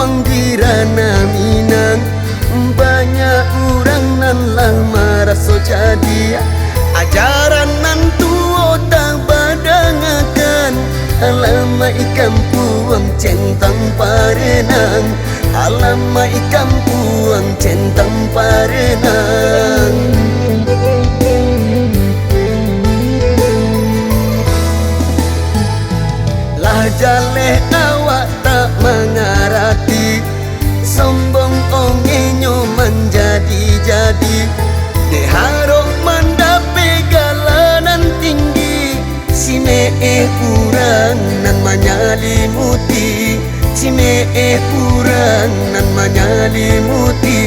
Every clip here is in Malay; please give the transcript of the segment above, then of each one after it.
uang di ranah Minang. Banyak orang nan lah maraso jadi ajaran nan tuo tak badangakan. Alamai kampuang centang parenang, alamai kampuang centang parenang. Lah jaleh awak tak mengarati, sombong ongenyo menjadi-jadi. Deharok mandape galanan tinggi, si mee kurang nan manyalimuti, si mee kurang nan manyalimuti.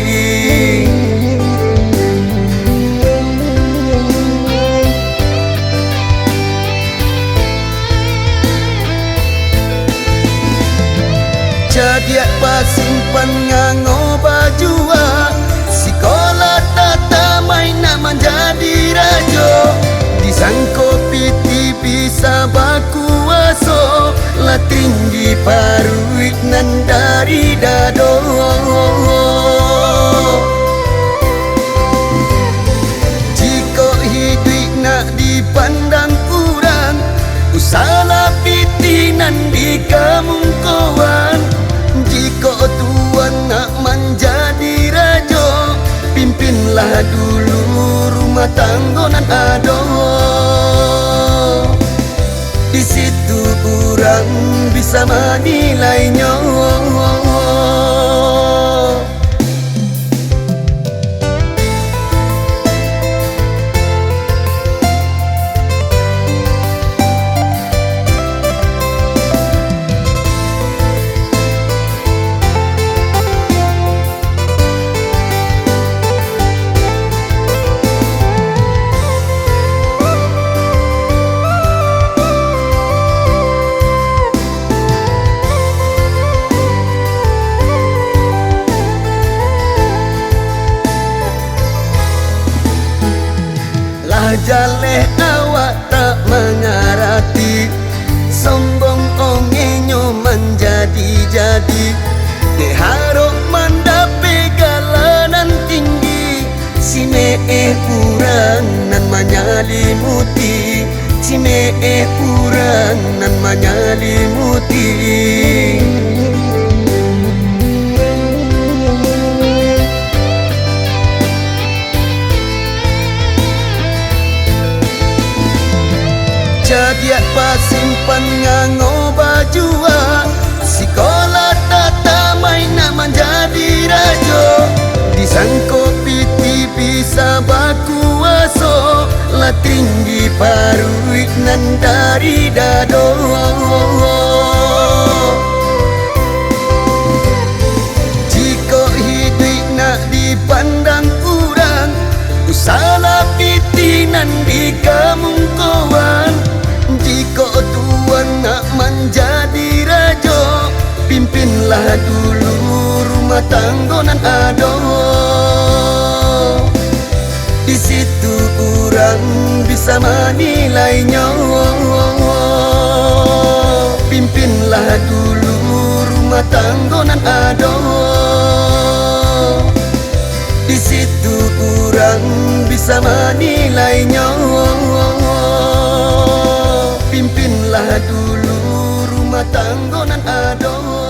Jadiak pasimpan ngango bajua, sekolah tata main nak menjadi rajo. Disangko piti bisa bakuaso, lah tinggi paruik nan dari dado. Jika hidup nak dipandang kurang, usaha piti nan di kampung kawan. Jika tuan nak menjadi rajo, pimpinlah dulu rumah tangga nan ado. Di situ orang bisa menilainya. Jaleh awak tak mengarati, sombong ongenyo menjadi-jadi. Deharok mandape galanan tinggi, si mee kurang nan manyalimuti, si mee kurang nan manyalimuti. Jadiak pasimpan ngango bajua, sekolah tata main nak menjadi rajo. Disangko piti bisa bakuaso, lah tinggi paruik nan dari dado. Jika hidup nak dipandang kurang, usaha piti nan di kampung kawan. Jika tuan nak menjadi rajo, pimpinlah dulu rumah tangga nan ado. Di situ orang bisa menilainya. Pimpinlah dulu rumah tangga nan ado. Di situ orang bisa menilainya. Pimpinlah dulu rumah tangga nan ado.